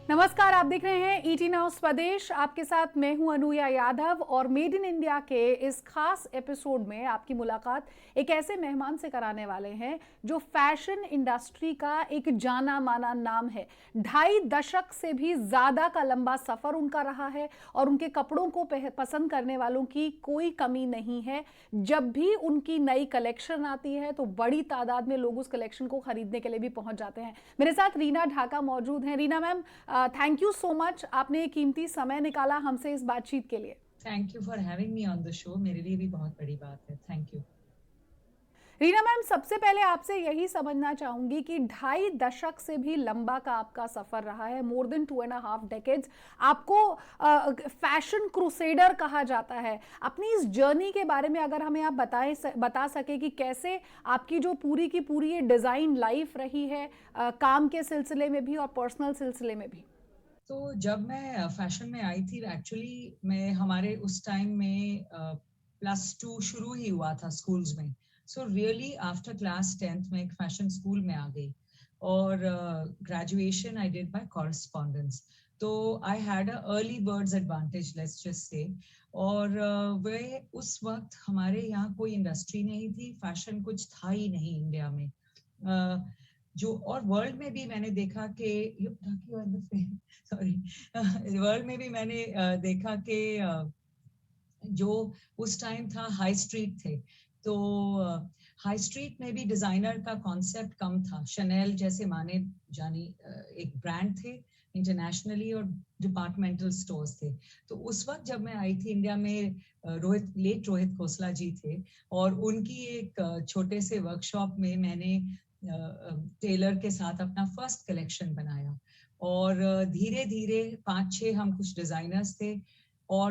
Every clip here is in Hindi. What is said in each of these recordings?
नमस्कार, आप देख रहे हैं ईटी नाउ स्वदेश। आपके साथ मैं हूं अनुया यादव और मेड इन इंडिया के इस खास एपिसोड में आपकी मुलाकात एक ऐसे मेहमान से कराने वाले हैं जो फैशन इंडस्ट्री का एक जाना माना नाम है। 2.5 दशक से भी ज्यादा का लंबा सफर उनका रहा है और उनके कपड़ों को पसंद करने वालों की कोई कमी नहीं है। जब भी उनकी नई कलेक्शन आती है तो बड़ी तादाद में लोग उस कलेक्शन को खरीदने के लिए भी पहुंच जाते हैं। मेरे साथ रीना ढाका मौजूद हैं। Reena ma'am, thank you so much, आपने कीमती समय निकाला हमसे इस बातचीत के लिए। Thank you for having me on the show. मेरे लिए भी बहुत बड़ी बात है। Thank you. रीना मैम, सबसे पहले आपसे यही समझना चाहूंगी कि 2.5 दशक से भी लंबा का आपका सफर रहा है, मोर देन 2.5 डेकेड्स। आपको फैशन क्रूसेडर कहा जाता है। अपनी इस जर्नी के बारे में अगर हमें आप बता सके कि कैसे आपकी जो पूरी की पूरी ये डिजाइन लाइफ रही है, काम के सिलसिले में भी और पर्सनल सिलसिले में भी। तो जब मैं फैशन में आई थी, एक्चुअली मैं हमारे उस टाइम में +2 शुरू ही हुआ था स्कूल्स में। So really after class 10th में एक फैशन स्कूल में आ गई और graduation I did by correspondence. तो I had a early birds advantage, let's just say. और वे उस वक्त हमारे यहाँ कोई इंडस्ट्री नहीं थी, फैशन कुछ था ही नहीं इंडिया में। जो और वर्ल्ड में भी मैंने देखा कि सॉरी वर्ल्ड में भी मैंने देखा कि जो उस टाइम था हाई स्ट्रीट थे। तो हाई स्ट्रीट में भी डिजाइनर का कॉन्सेप्ट कम था। शनेल जैसे माने जानी एक ब्रांड थे इंटरनेशनली, और डिपार्टमेंटल स्टोर्स थे। तो उस वक्त जब मैं आई थी इंडिया में, रोहित खोसला जी थे, और उनकी एक छोटे से वर्कशॉप में मैंने टेलर के साथ अपना फर्स्ट कलेक्शन बनाया। और धीरे धीरे 5-6 हम कुछ डिजाइनर्स थे, और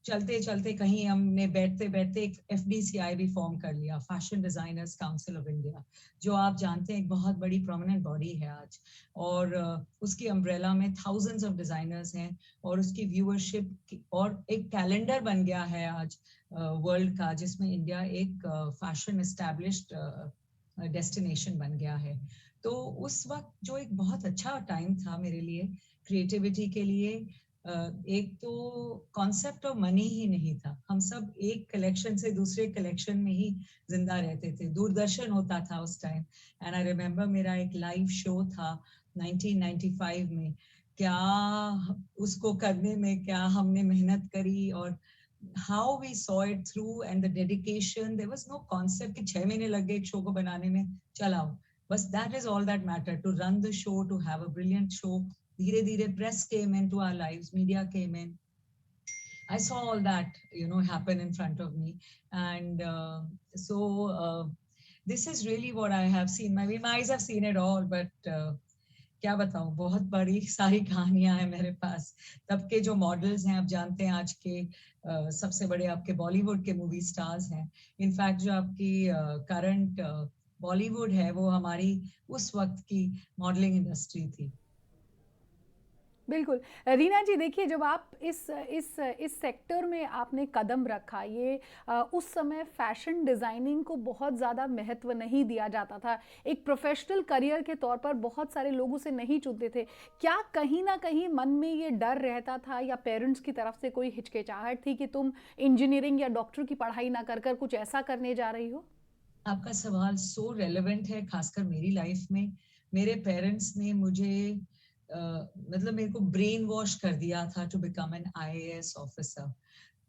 चलते चलते कहीं हमने बैठते बैठते एक FDCI भी फॉर्म कर लिया, fashion designers council of India, जो आप जानते हैं एक बहुत बड़ी प्रोमिनेंट बॉडी है आज। और उसकी अम्ब्रेला में थाउजेंड्स ऑफ डिजाइनर्स हैं, और उसकी व्यूअरशिप और एक कैलेंडर बन गया है आज वर्ल्ड का, जिसमें इंडिया एक फैशन एस्टैब्लिश्ड डेस्टिनेशन बन गया है। तो उस वक्त जो एक बहुत अच्छा टाइम था मेरे लिए, क्रिएटिविटी के लिए। एक तो कॉन्सेप्ट ऑफ मनी ही नहीं था, हम सब एक कलेक्शन से दूसरे कलेक्शन में ही जिंदा रहते थे। दूरदर्शन होता था उस टाइम, एंड आई रिमेम्बर मेरा एक लाइव शो था 1995 में। क्या उसको करने में क्या हमने मेहनत करी, और how we saw it through and the dedication. There was no concept कि 6 महीने लग गए एक शो को बनाने में, चलाओ बस। that is all that mattered, to run the show, to have a brilliant show. धीरे धीरे press came into our lives, media came in. I saw all that, happen in front of me. And this is really what I have seen. My eyes have seen it all, but क्या बताऊं, बहुत बड़ी सारी कहानियां हैं मेरे पास। तब के जो मॉडल्स हैं, आप जानते हैं आज के सबसे बड़े आपके बॉलीवुड के मूवी स्टार्स हैं। इनफैक्ट जो आपकी करंट बॉलीवुड है, वो हमारी उस वक्त की मॉडलिंग इंडस्ट्री थी। बिल्कुल। रीना जी, देखिए, जब आप इस सेक्टर में आपने कदम रखा, ये उस समय फैशन डिज़ाइनिंग को बहुत ज़्यादा महत्व नहीं दिया जाता था। एक प्रोफेशनल करियर के तौर पर बहुत सारे लोग उसे नहीं चुनते थे। क्या कहीं ना कहीं मन में ये डर रहता था या पेरेंट्स की तरफ से कोई हिचकिचाहट थी कि तुम इंजीनियरिंग या डॉक्टर की पढ़ाई ना कर कर कुछ ऐसा करने जा रही हो? आपका सवाल सो रेलेवेंट है, खासकर मेरी लाइफ में। मेरे पेरेंट्स ने मुझे मतलब मेरे को ब्रेन वॉश कर दिया था to become an IAS officer.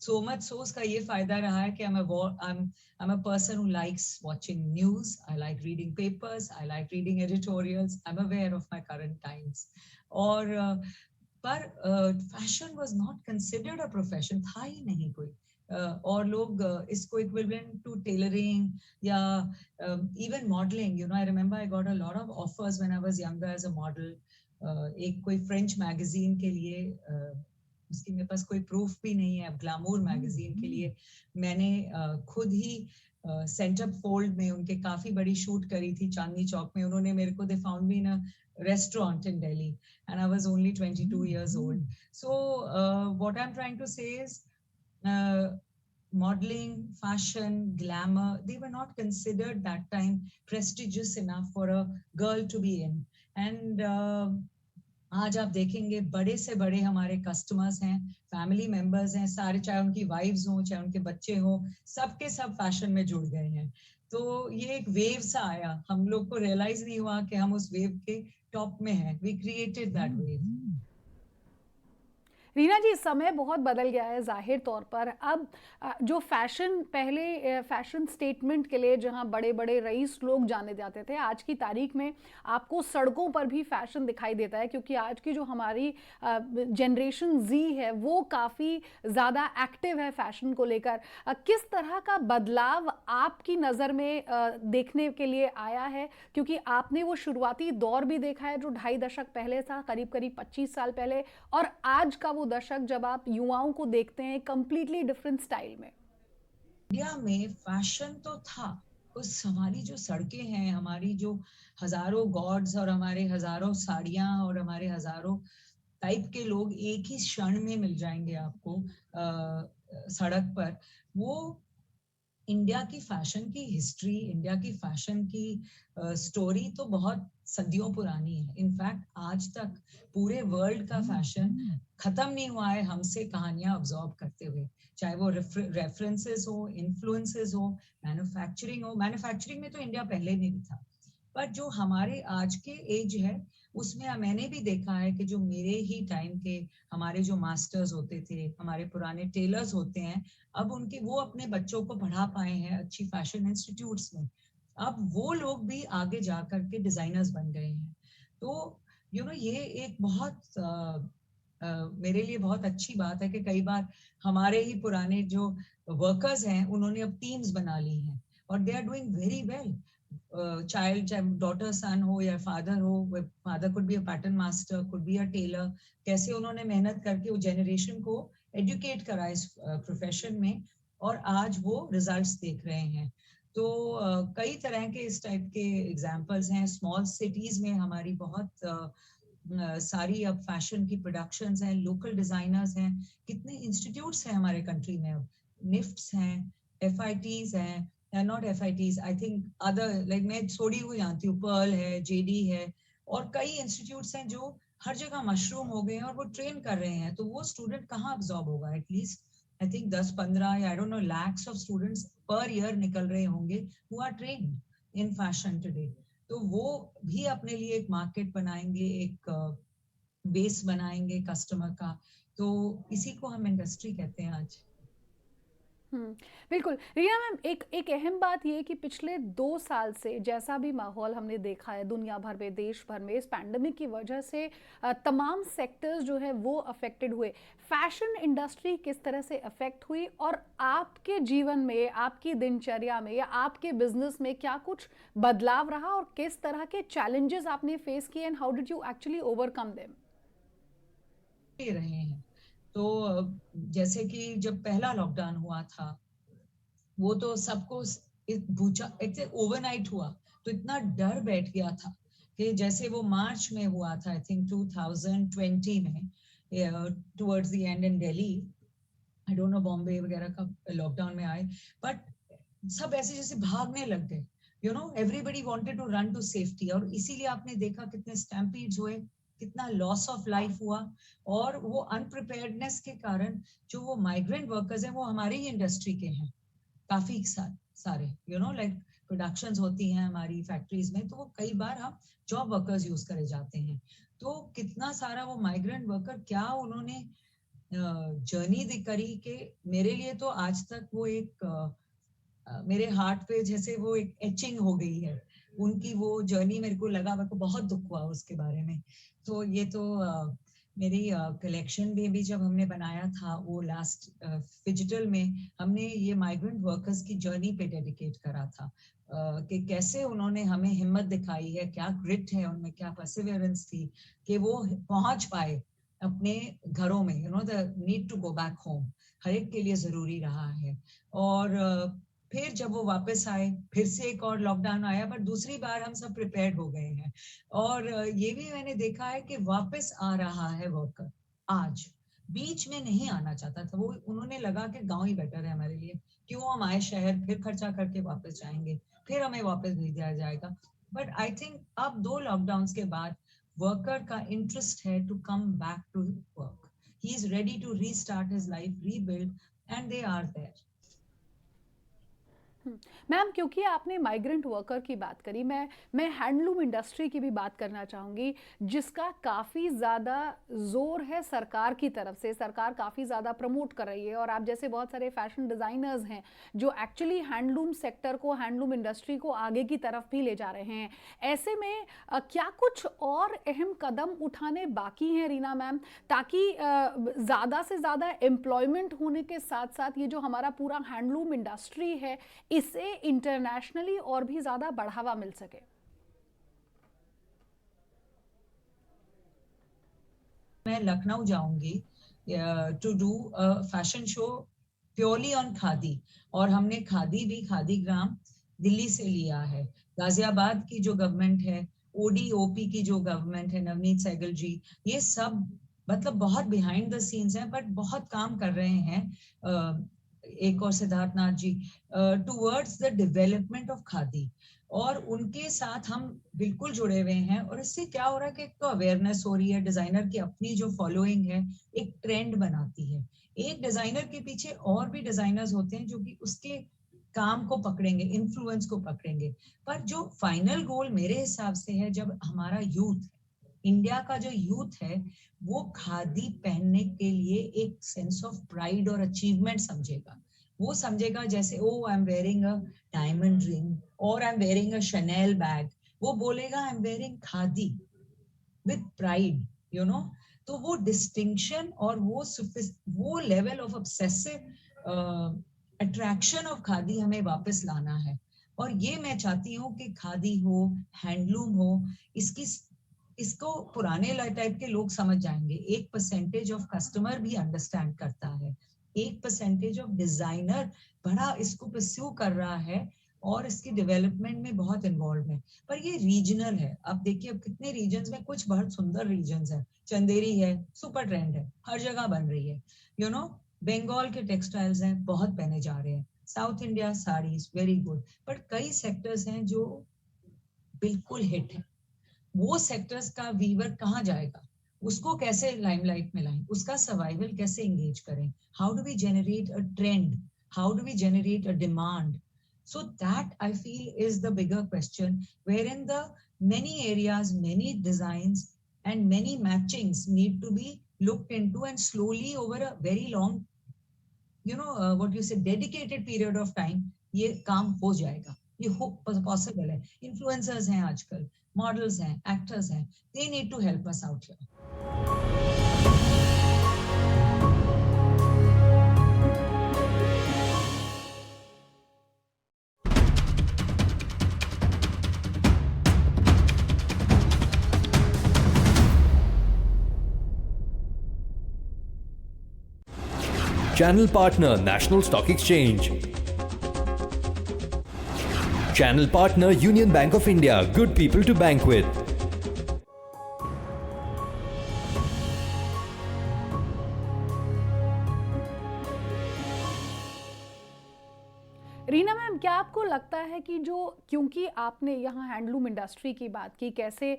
So much so उसका ये फायदा रहा है कि I'm a person who likes watching news. I like reading papers. I like reading editorials. I'm aware of my current times. और पर fashion was not considered a profession, था ही नहीं कोई। और लोग इसको इक्विवेलेंट टू टेलरिंग या even modelling, I remember I got a lot of offers when I was younger as a model. एक कोई फ्रेंच मैगजीन के लिए, उसकी मेरे पास कोई प्रूफ भी नहीं है, अब ग्लैमूर मैगजीन के लिए मैंने खुद ही सेंटर फोल्ड में उनके काफी बड़ी शूट करी थी चांदनी चौक में। उन्होंने मेरे को, they found me in a restaurant in Delhi, and I was only 22 years old. So what I'm trying to say is, uh, modeling, fashion, glamour, they were not considered that time prestigious enough for a girl to be in. And आज आप देखेंगे बड़े से बड़े हमारे कस्टमर्स हैं, फैमिली मेंबर्स हैं सारे, चाहे उनकी वाइफ्स हो चाहे उनके बच्चे हो, सबके सब फैशन में जुड़ गए हैं। तो ये एक वेव सा आया, हम लोग को रियलाइज नहीं हुआ कि हम उस वेव के टॉप में हैं। We created that wave. Reena ji, समय बहुत बदल गया है ज़ाहिर तौर पर। अब जो फैशन पहले फैशन स्टेटमेंट के लिए जहां बड़े बड़े रईस लोग जाने जाते थे, आज की तारीख में आपको सड़कों पर भी फैशन दिखाई देता है, क्योंकि आज की जो हमारी जनरेशन जी है वो काफ़ी ज़्यादा एक्टिव है फैशन को लेकर। किस तरह का बदलाव आपकी नज़र में देखने के लिए आया है, क्योंकि आपने वो शुरुआती दौर भी देखा है जो 2.5 दशक पहले था, करीब करीब 25 साल पहले, और आज का वो दशक जब आप युवाओं को देखते हैं कंप्लीटली डिफरेंट स्टाइल में। इंडिया में फैशन तो था, उस हमारी जो सड़कें हैं, हमारी जो हजारों गॉड्स और हमारे हजारों साड़ियां और हमारे हजारों टाइप के लोग एक ही क्षण में मिल जाएंगे आपको सड़क पर। वो इंडिया की फैशन की हिस्ट्री, इंडिया की फैशन की स्टोरी तो बहुत सदियों पुरानी है। इनफैक्ट आज तक पूरे वर्ल्ड का फैशन खत्म नहीं हुआ है हमसे कहानियां ऑब्जॉर्व करते हुए, चाहे वो रेफरेंसेस हो, इन्फ्लुएंसेस हो, मैन्युफैक्चरिंग हो। मैन्युफैक्चरिंग में तो इंडिया पहले में भी था, पर जो हमारे आज के एज है उसमें मैंने भी देखा है कि जो मेरे ही टाइम के हमारे जो मास्टर्स होते थे, हमारे पुराने टेलर्स होते हैं, अब उनके वो अपने बच्चों को पढ़ा पाए हैं अच्छी फैशन इंस्टीट्यूट्स में। अब वो लोग भी आगे जा करके डिजाइनर्स बन गए हैं। तो ये एक बहुत मेरे लिए बहुत अच्छी बात है कि कई बार हमारे ही पुराने जो वर्कर्स हैं उन्होंने अब टीम्स बना ली हैं और they are doing very well. Child, चाहे डॉटर सन हो या फादर हो, father could be a pattern master, could be a tailor, कैसे उन्होंने मेहनत करके वो जनरेशन को एजुकेट करा इस प्रोफेशन में, और आज वो रिजल्ट्स देख रहे हैं। तो कई तरह के इस टाइप के एग्जाम्पल्स हैं। स्मॉल सिटीज में हमारी बहुत सारी अब फैशन की प्रोडक्शंस हैं, लोकल डिजाइनर्स हैं, कितने इंस्टीट्यूट्स हैं हमारे कंट्री में अब, निफ्ट्स हैं, एफआईटीज हैं, not FITs, I think other, like मैं थोड़ी हुई जानती हूँ, पर्ल है, जेडी है, और कई इंस्टीट्यूट्स हैं जो हर जगह मशरूम हो गए हैं और वो ट्रेन कर रहे हैं। तो वो स्टूडेंट कहाँ अब्जॉर्ब होगा? एटलीस्ट आई थिंक 10-15 या I don't know lakhs of students per year निकल रहे होंगे who are trained in fashion today. तो वो भी अपने लिए एक मार्केट बनाएंगे, एक बेस बनाएंगे कस्टमर का। तो इसी को हम इंडस्ट्री कहते हैं आज। बिल्कुल। रीना मैम, एक एक अहम बात ये है कि पिछले 2 साल से जैसा भी माहौल हमने देखा है दुनिया भर में, देश भर में, इस पैंडमिक की वजह से तमाम सेक्टर्स जो है वो अफेक्टेड हुए। फैशन इंडस्ट्री किस तरह से अफेक्ट हुई, और आपके जीवन में, आपकी दिनचर्या में या आपके बिजनेस में क्या कुछ बदलाव रहा, और किस तरह के चैलेंजेस आपने फेस किए, and how did you actually overcome them? रहे हैं तो जैसे कि जब पहला लॉकडाउन हुआ था, वो तो सबको भूचा, एक ओवरनाइट हुआ, तो इतना डर बैठ गया था कि जैसे वो मार्च में हुआ था, आई थिंक 2020 में, towards the and in Delhi, I don't no Bombay वगैरह का लॉकडाउन में आए, बट सब ऐसे जैसे भागने लग गए। Everybody wanted to run to safety, और इसीलिए आपने देखा कितने स्टैम्पीड्स हुए, कितना लॉस ऑफ लाइफ हुआ। और वो अनप्रिपेयर्डनेस के कारण जो वो माइग्रेंट वर्कर्स हैं वो हमारे ही इंडस्ट्री के हैं काफी सारे, लाइक प्रोडक्शंस होती हैं हमारी फैक्ट्रीज में, तो वो कई बार हम जॉब वर्कर्स यूज करे जाते हैं। तो कितना सारा वो माइग्रेंट वर्कर, क्या उन्होंने जर्नी करी कि मेरे लिए तो आज तक वो एक मेरे हार्ट पे जैसे वो एक एचिंग हो गई है उनकी वो जर्नी। मेरे को लगा, मेरे को बहुत दुख हुआ उसके बारे में। तो ये तो मेरी कलेक्शन में भी जब हमने बनाया था वो लास्ट डिजिटल में, हमने ये माइग्रेंट वर्कर्स की जर्नी पे डेडिकेट करा था, कि कैसे उन्होंने हमें हिम्मत दिखाई है, क्या ग्रिट है उनमें, क्या परसिवियरेंस थी कि वो पहुंच पाए अपने घरों में। The need to go back home हर एक के लिए जरूरी रहा है। और फिर जब वो वापस आए, फिर से एक और लॉकडाउन आया, पर दूसरी बार हम सब प्रिपेयर्ड हो गए हैं। और ये भी मैंने देखा है कि वापस आ रहा है वर्कर आज, बीच में नहीं आना चाहता था वो, उन्होंने लगा कि गांव ही बेटर है हमारे लिए, क्यों हम आए शहर, फिर खर्चा करके वापस जाएंगे, फिर हमें वापस भेज दिया जाएगा। बट आई थिंक अब 2 लॉकडाउन के बाद वर्कर का इंटरेस्ट है to come back to work, he is ready to restart his life, rebuild, and they are there. Ma'am, क्योंकि आपने माइग्रेंट वर्कर की बात करी, मैं हैंडलूम इंडस्ट्री की भी बात करना चाहूँगी, जिसका काफ़ी ज़्यादा जोर है सरकार की तरफ से, सरकार काफ़ी ज़्यादा प्रमोट कर रही है, और आप जैसे बहुत सारे फैशन डिज़ाइनर्स हैं जो एक्चुअली हैंडलूम सेक्टर को, हैंडलूम इंडस्ट्री को आगे की तरफ भी ले जा रहे हैं। ऐसे में क्या कुछ और अहम कदम उठाने बाकी हैं रीना मैम, ताकि ज़्यादा से ज़्यादा एम्प्लॉयमेंट होने के साथ साथ ये जो हमारा पूरा हैंडलूम इंडस्ट्री है इसे इंटरनेशनली और भी ज्यादा बढ़ावा मिल सके? मैं लखनऊ जाऊंगी to do fashion show purely on khadi, और हमने खादी भी, खादी ग्राम दिल्ली से लिया है। गाजियाबाद की जो गवर्नमेंट है, ओडीओपी की जो गवर्नमेंट है, नवनीत सहगल जी, ये सब मतलब बहुत बिहाइंड द सीन्स हैं, बट बहुत काम कर रहे हैं, एक और Siddharth Nath ji, towards the development of khadi, और उनके साथ हम बिल्कुल जुड़े हुए हैं। और इससे क्या हो रहा है कि एक तो अवेयरनेस हो रही है, डिजाइनर की अपनी जो फॉलोइंग है एक ट्रेंड बनाती है, एक डिजाइनर के पीछे और भी डिजाइनर्स होते हैं जो कि उसके काम को पकड़ेंगे, इन्फ्लुएंस को पकड़ेंगे। पर जो फाइनल गोल मेरे हिसाब से है, जब हमारा यूथ, इंडिया का जो यूथ है, वो खादी पहनने के लिए एक सेंस ऑफ प्राइड और अचीवमेंट समझेगा। वो समझेगा जैसे, oh I am wearing a diamond ring और I am wearing a Chanel bag, वो बोलेगा I am wearing khadi with pride, you know. तो वो डिस्टिंक्शन और वो level of obsessive attraction of khadi हमें वापस लाना है। और ये मैं चाहती हूँ कि खादी हो, हैंडलूम हो, इसको पुराने टाइप के लोग समझ जाएंगे। एक परसेंटेज ऑफ कस्टमर भी अंडरस्टैंड करता है, एक परसेंटेज ऑफ डिजाइनर बड़ा इसको परस्यू कर रहा है और इसकी डेवलपमेंट में बहुत इन्वॉल्व है। पर ये रीजनल है। अब देखिए, अब कितने रीजन्स में, कुछ बहुत सुंदर रीजन्स है, चंदेरी है, सुपर ट्रेंड है, हर जगह बन रही है, यू नो। बंगाल के टेक्सटाइल्स हैं, बहुत पहने जा रहे हैं, south India saris very good, but कई सेक्टर्स हैं जो बिल्कुल हिट है। वो सेक्टर्स का वीवर कहाँ जाएगा, उसको कैसे लाइमलाइट में लाएं, उसका सर्वाइवल कैसे एंगेज करें, how do we generate a trend, how do we generate a demand? So that I feel is the bigger question, wherein the many areas, many designs and many matchings need to be looked into, and slowly over a very long, what you say, dedicated period of time, ये काम हो जाएगा, ये हो पॉसिबल है। इन्फ्लुएंसर्स हैं आजकल, मॉडल्स हैं, एक्टर्स हैं, they need to help us out here. Channel partner National Stock Exchange. Channel partner Union Bank of India. Good people to bank with. Reena ma'am, क्या आपको लगता है कि जो, क्योंकि आपने यहाँ हैंडलूम इंडस्ट्री की बात की, कैसे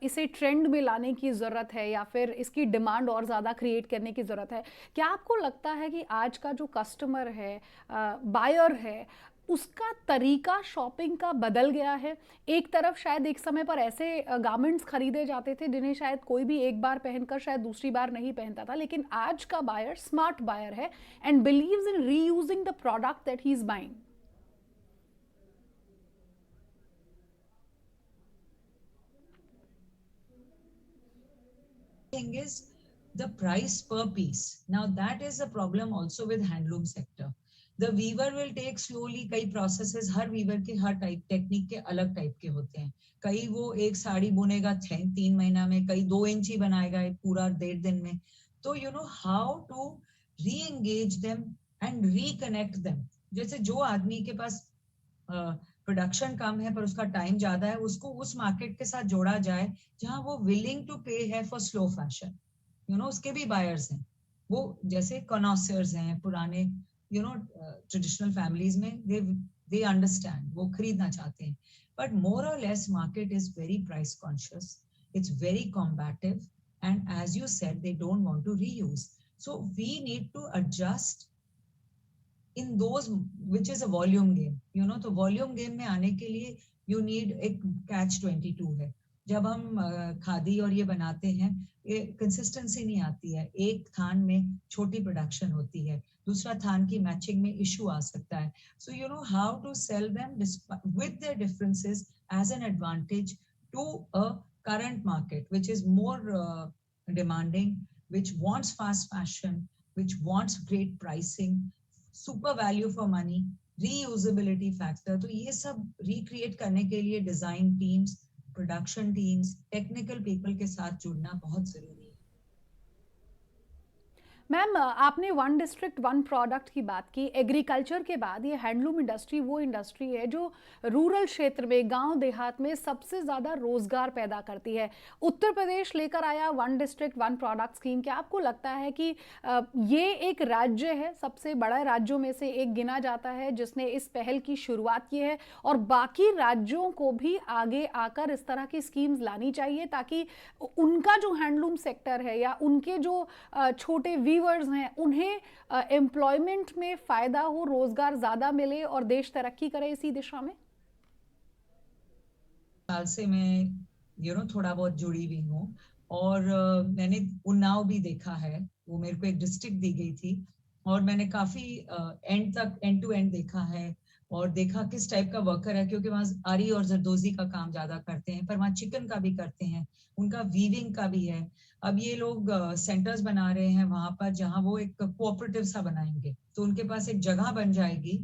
इसे ट्रेंड में लाने की ज़रूरत है या फिर इसकी डिमांड और ज़्यादा क्रिएट करने की ज़रूरत है, क्या आपको लगता है कि आज का जो कस्टमर है, बायर है, उसका तरीका शॉपिंग का बदल गया है? एक तरफ शायद एक समय पर ऐसे गारमेंट्स खरीदे जाते थे जिन्हें शायद कोई भी एक बार पहनकर शायद दूसरी बार नहीं पहनता था, लेकिन आज का बायर स्मार्ट बायर है and believes in reusing the product that he is buying. Thing is the price per piece. Now that is a problem also with handloom sector. The weaver will take slowly, कई processes, हर weaver के हर टाइप टेक्निक के अलग टाइप के होते हैं। कई वो एक साड़ी बुनेगा 3 महीना में, कई 2 इंची बनाएगा एक पूरा 1.5 दिन में। तो you know how to re-engage them and reconnect them. जैसे जो आदमी के पास प्रोडक्शन कम है पर उसका टाइम ज्यादा है, उसको उस मार्केट के साथ जोड़ा जाए जहां वो विलिंग टू पे है फॉर स्लो फैशन, उसके भी बायर्स हैं। वो जैसे कॉनोसर्स हैं, पुराने ट्रेडिशनल फैमिलीज में, दे अंडरस्टैंड, वो खरीदना चाहते हैं। बट मोर और less market is very price conscious, It's very combative. And as you said, they don't want to reuse. So we need to adjust in those, which is a volume game. तो volume game में आने के लिए you need एक catch-22 है. जब हम खादी और ये बनाते हैं, ये कंसिस्टेंसी नहीं आती है. एक थान में छोटी प्रोडक्शन होती है, दूसरा थान की मैचिंग में इशू आ सकता है. So you know how to sell them with their differences as an advantage to a current market, which is more demanding, which wants fast fashion, which wants great pricing, super value for money, reusability factor. तो ये सब recreate करने के लिए design teams, production teams, technical people के साथ जुड़ना बहुत जरूरी है. मैम, आपने वन डिस्ट्रिक्ट वन प्रोडक्ट की बात की. एग्रीकल्चर के बाद ये हैंडलूम इंडस्ट्री वो इंडस्ट्री है जो रूरल क्षेत्र में, गांव देहात में सबसे ज़्यादा रोज़गार पैदा करती है. उत्तर प्रदेश लेकर आया one district one product scheme. क्या आपको लगता है कि ये एक राज्य है, सबसे बड़ा राज्यों में से एक गिना जाता है, जिसने इस पहल की शुरुआत की है, और बाकी राज्यों को भी आगे आकर इस तरह की स्कीम्स लानी चाहिए ताकि उनका जो हैंडलूम सेक्टर है या उनके जो छोटे वीवर्स हैं उन्हें एम्प्लॉयमेंट में फ़ायदा हो, रोज़गार ज़्यादा मिले और देश तरक्की करे इसी दिशा में? साल से मैं थोड़ा बहुत जुड़ी भी हूँ और मैंने उन्नाव भी देखा है. वो मेरे को एक डिस्ट्रिक्ट दी गई थी और मैंने काफी एंड टू एंड देखा है और देखा किस टाइप का वर्कर है, क्योंकि वहाँ आरी और जरदोजी का काम ज्यादा करते हैं, पर वहाँ चिकन का भी करते हैं, उनका वीविंग का भी है. अब ये लोग सेंटर्स बना रहे हैं वहां पर जहाँ वो एक कोऑपरेटिव सा बनाएंगे, तो उनके पास एक जगह बन जाएगी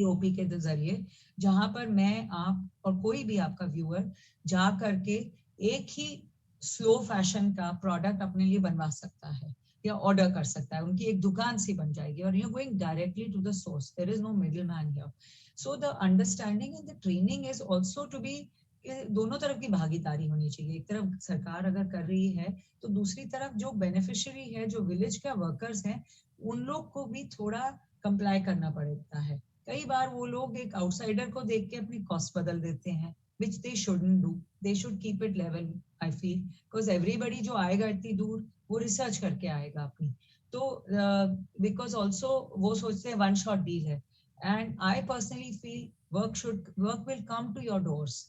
ओपी के जरिए, जहां पर मैं, आप और कोई भी आपका व्यूअर जा करके एक ही स्लो फैशन का प्रोडक्ट अपने लिए बनवा सकता है या ऑर्डर कर सकता है. उनकी एक दुकान सी बन जाएगी और you going directly to the source. There is no middle man here. So the understanding and the training is also to be, दोनों तरफ की भागीदारी होनी चाहिए. एक तरफ सरकार अगर कर रही है तो दूसरी तरफ जो बेनिफिशियरी है, जो विलेज का वर्कर्स हैं, उन लोग को भी थोड़ा कंप्लाई करना पड़ता है. कई बार वो लोग एक आउटसाइडर को देख के अपनी कॉस्ट बदल देते हैं, which they shouldn't do. They should keep it level, I feel, because everybody जो आएगा इतनी दूर वो रिसर्च करके आएगा अपनी. तो because also वो सोचते हैं one shot deal है, and I personally feel work will come to your doors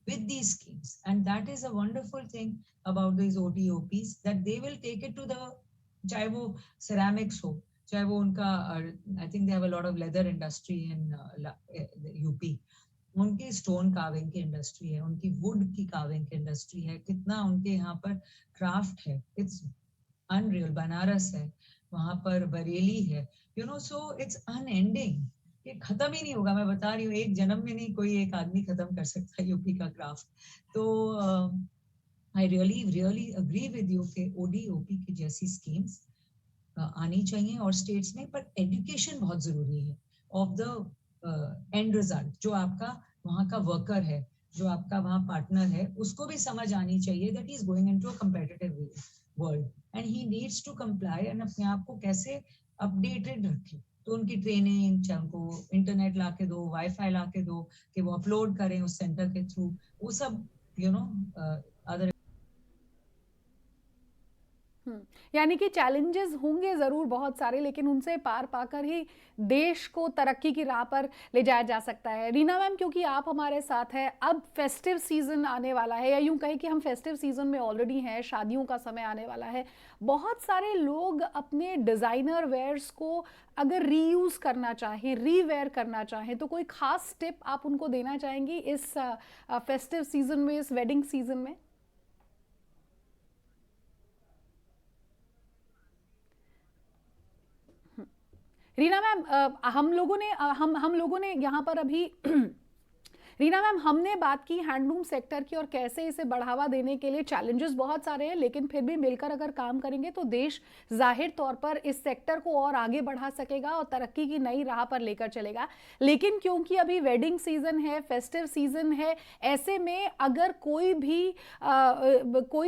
with these schemes, and that is a wonderful thing about these OTOPs, that they will take it to the, चाहे वो ceramics हो, चाहे वो उनका, I think they have a lot of leather industry in UP, उनकी स्टोन कार्विंग की इंडस्ट्री है, उनकी वुड की कार्विंग की इंडस्ट्री है, कितना उनके यहाँ पर क्राफ्ट है, इट्स अनरियल. बनारस है, वहां पर बरेली है, सो इट्स अनएंडिंग. ये खत्म ही नहीं होगा. मैं बता रही हूँ, एक जन्म में नहीं कोई एक आदमी खत्म कर सकता यूपी का क्राफ्ट. तो I really agree with you के ओडीओपी की जैसी स्कीम्स आनी चाहिए और स्टेट्स में, पर एजुकेशन बहुत जरूरी है ऑफ द एंड रिजल्ट. जो आपका वहाँ का वर्कर है, जो आपका वहाँ पार्टनर है, उसको भी समझ आनी चाहिए that he is going into a competitive world and he needs to comply, and अपने आप को कैसे अपडेटेड रखे. तो उनकी ट्रेनिंग, चाहे उनको इंटरनेट ला के दो, वाईफाई ला के दो, कि वो अपलोड करें उस सेंटर के थ्रू, वो सब अदर. यानी कि चैलेंजेस होंगे ज़रूर बहुत सारे, लेकिन उनसे पार पाकर ही देश को तरक्की की राह पर ले जाया जा सकता है. रीना मैम, क्योंकि आप हमारे साथ हैं, अब फेस्टिव सीज़न आने वाला है, या यूँ कहें कि हम फेस्टिव सीज़न में ऑलरेडी हैं, शादियों का समय आने वाला है. बहुत सारे लोग अपने डिज़ाइनर वेयर्स को अगर रीयूज़ करना चाहें, रीवेयर करना चाहें, तो कोई ख़ास टिप आप उनको देना चाहेंगी इस फेस्टिव सीज़न में, इस वेडिंग सीज़न में? रीना मैम, हम लोगों ने यहाँ पर अभी रीना मैम, हमने बात की हैंडलूम सेक्टर की और कैसे इसे बढ़ावा देने के लिए चैलेंजेस बहुत सारे हैं, लेकिन फिर भी मिलकर अगर काम करेंगे तो देश जाहिर तौर पर इस सेक्टर को और आगे बढ़ा सकेगा और तरक्की की नई राह पर लेकर चलेगा. लेकिन क्योंकि अभी वेडिंग सीजन है, फेस्टिव सीजन है, ऐसे में अगर कोई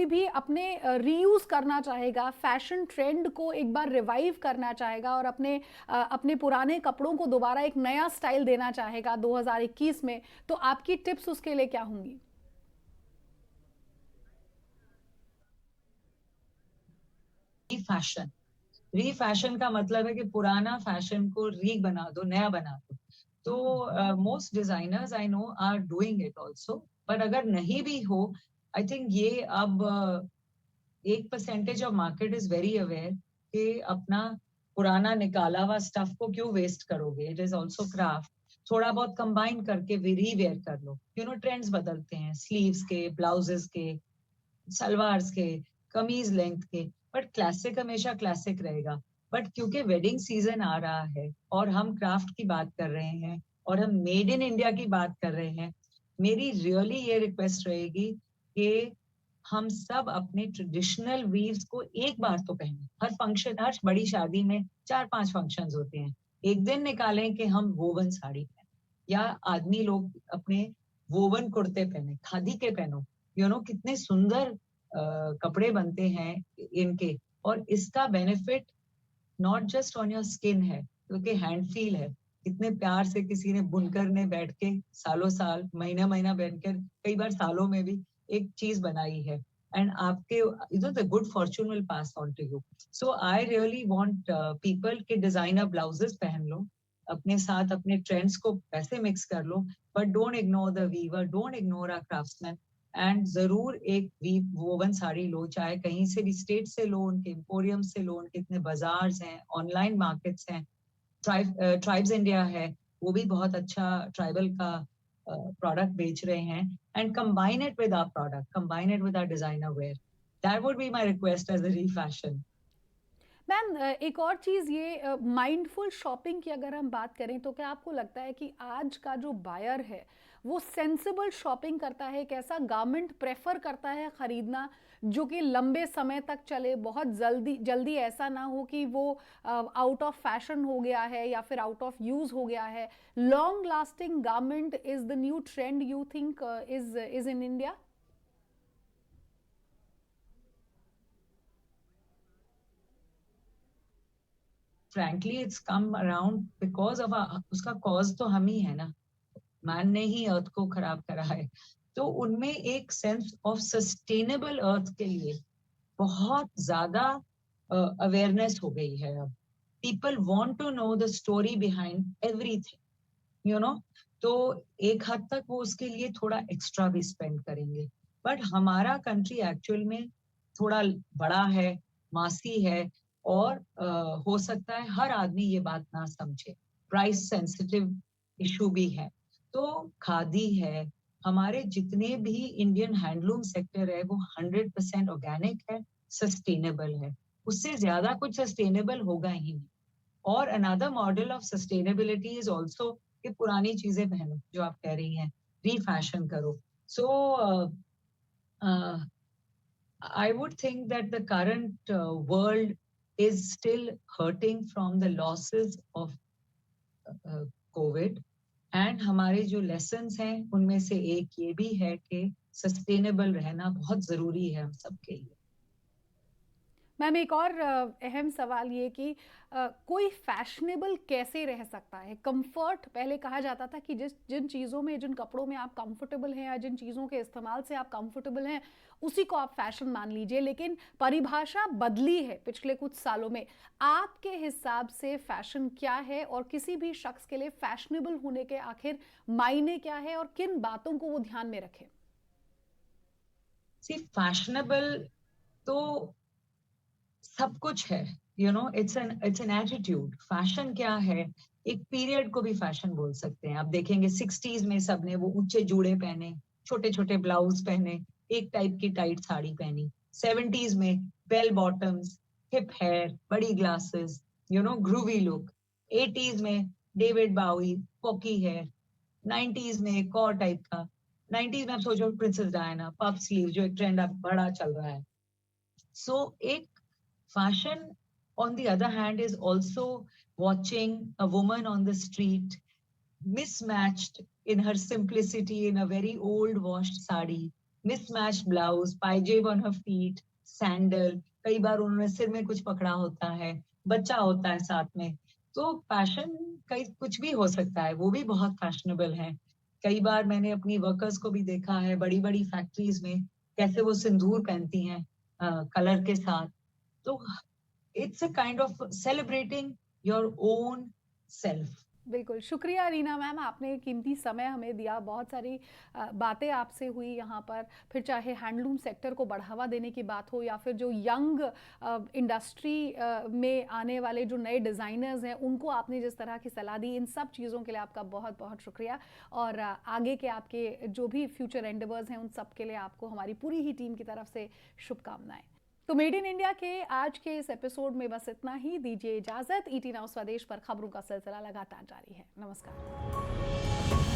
भी अपने रीयूज करना चाहेगा, फैशन ट्रेंड को एक बार रिवाइव करना चाहेगा और अपने पुराने कपड़ों को दोबारा एक नया स्टाइल देना चाहेगा 2021 में, तो आपकी टिप्स उसके लिए क्या होंगी? फैशन। रीफैशन का मतलब है कि पुराना फैशन को री बना दो, नया बना दो। तो most designers I know are doing it also, but अगर नहीं भी हो, आई थिंक ये अब 1% of market is very aware कि अपना पुराना निकाला हुआ स्टफ को क्यों वेस्ट करोगे। इट इज ऑल्सो क्राफ्ट, थोड़ा बहुत कंबाइन करके रीवेयर कर लो। ट्रेंड्स बदलते हैं, स्लीव्स के, ब्लाउजेस के, सलवार्स के, कमीज लेंथ के, बट क्लासिक हमेशा क्लासिक रहेगा। बट क्योंकि वेडिंग सीजन आ रहा है और हम क्राफ्ट की बात कर रहे हैं और हम मेड इन इंडिया की बात कर रहे हैं, मेरी रियली ये रिक्वेस्ट रहेगी कि हम सब अपने ट्रेडिशनल वीव्स को एक बार तो पहने। हर फंक्शन, हर बड़ी शादी में 4-5 फंक्शंस होते हैं, एक दिन निकालें कि हम वोवन साड़ी पहने, या आदमी लोग अपने वोवन कुर्ते पहने, खादी के पहनो। कितने सुंदर कपड़े बनते हैं इनके, और इसका benefit not just on your skin है, क्योंकि हैंड फील है। कितने प्यार से किसी ने, बुनकर ने बैठ के सालों साल, महीना महीना बैठकर, कई बार सालों में भी एक चीज बनाई है, एंड आपके the good fortune will pass on to you. So I really want people के डिजाइनर ब्लाउजेस पहन लो, अपने साथ अपने ट्रेंड्स को वैसे मिक्स कर लो, but don't ignore the weaver, don't ignore our craftsman, and जरूर एक वीव वोवन साड़ी लो, चाहे कहीं से भी स्टेट से लो, उनके एम्पोरियम से लो, उनके इतने बाजार्स हैं, ऑनलाइन मार्केट्स हैं, ट्राइब्स इंडिया है, वो भी बहुत अच्छा ट्राइबल का प्रोडक्ट बेच रहे हैं, and combine it with our product, combine it with our designer wear. That would be my request as a refashion. Ma'am, एक और चीज़, ये माइंडफुल शॉपिंग की अगर हम बात करें तो क्या आपको लगता है कि आज का जो बायर है वो सेंसिबल शॉपिंग करता है? एक ऐसा गारमेंट प्रेफर करता है ख़रीदना जो कि लंबे समय तक चले, बहुत जल्दी जल्दी ऐसा ना हो कि वो आउट ऑफ फैशन हो गया है या फिर आउट ऑफ यूज़ हो गया है? Long lasting garment is the new trend you think is in India? Frankly it's come around because of, उसका कॉज तो हम ही है ना, मैन ने ही अर्थ को खराब करा है। तो उनमें एक सेंस ऑफ सस्टेनेबल अर्थ के लिए बहुत ज्यादा अवेयरनेस हो गई है अब। People want to know the story behind everything, तो एक हद तक वो उसके लिए थोड़ा एक्स्ट्रा भी स्पेंड करेंगे। बट हमारा कंट्री एक्चुअल में थोड़ा बड़ा है, मासी है, और हो सकता है हर आदमी ये बात ना समझे, प्राइस सेंसिटिव इशू भी है। तो खादी है, हमारे जितने भी इंडियन हैंडलूम सेक्टर है, वो 100% ऑर्गेनिक है, सस्टेनेबल है। उससे ज्यादा कुछ सस्टेनेबल होगा ही नहीं। और another model of sustainability is also कि पुरानी चीजें पहनो, जो आप कह रही हैं, रीफैशन करो। सो I would think that the current world is still hurting from the losses of COVID, and हमारे जो लेसन्स हैं उनमें से एक ये भी है कि सस्टेनेबल रहना बहुत जरूरी है हम सबके लिए। मैम, एक और अहम सवाल ये कि कोई फैशनेबल कैसे रह सकता है? कंफर्ट, पहले कहा जाता था कि जिन चीज़ों में, जिन कपड़ों में आप कंफर्टेबल हैं या जिन चीज़ों के इस्तेमाल से आप कंफर्टेबल हैं, उसी को आप फैशन मान लीजिए, लेकिन परिभाषा बदली है पिछले कुछ सालों में। आपके हिसाब से फैशन क्या है, और किसी भी शख्स के लिए फैशनेबल होने के आखिर मायने क्या है, और किन बातों को वो ध्यान में रखें? फैशनेबल तो सब कुछ है, इट्स एन एटीट्यूड। फैशन क्या है? एक पीरियड को भी फैशन बोल सकते हैं। आप देखेंगे 60s में सबने वो ऊंचे जूड़े पहने, छोटे छोटे ब्लाउज पहने, एक टाइप की टाइट साड़ी पहनी। 70s में बेल बॉटम्स, हिप हेयर, बड़ी ग्लासेस, ग्रूवी लुक। 80s में डेविड बावी, पॉकी हेयर। 90s में एक और टाइप का। 90s में आप सोचो प्रिंसेस डायना, पफ स्लीव, जो एक ट्रेंड अब बड़ा चल रहा है। So, एक fashion, on the other hand, is also watching a woman on the street, mismatched in her simplicity, in a very old washed sari, mismatched blouse, पायजेब on her feet, sandal, कई बार उन्होंने सिर में कुछ पकड़ा होता है, बच्चा होता है साथ में। तो फैशन कई कुछ भी हो सकता है, वो भी बहुत फैशनेबल है। कई बार मैंने अपनी वर्कर्स को भी देखा है बड़ी बड़ी फैक्ट्रीज में, कैसे वो सिंदूर पहनती हैं कलर के साथ। तो it's a kind of celebrating your own self. बिल्कुल, शुक्रिया रीना मैम, आपने कीमती समय हमें दिया, बहुत सारी बातें आपसे हुई यहाँ पर, फिर चाहे हैंडलूम सेक्टर को बढ़ावा देने की बात हो या फिर जो यंग इंडस्ट्री में आने वाले जो नए डिज़ाइनर्स हैं उनको आपने जिस तरह की सलाह दी, इन सब चीज़ों के लिए आपका बहुत बहुत शुक्रिया। और आगे के आपके जो भी फ्यूचर एंडेवर्स हैं उन सब के लिए आपको हमारी पूरी ही टीम की तरफ से शुभकामनाएं। तो मेड इन इंडिया के आज के इस एपिसोड में बस इतना ही, दीजिए इजाजत। ईटी नाउ स्वदेश पर खबरों का सिलसिला लगातार जारी है। नमस्कार।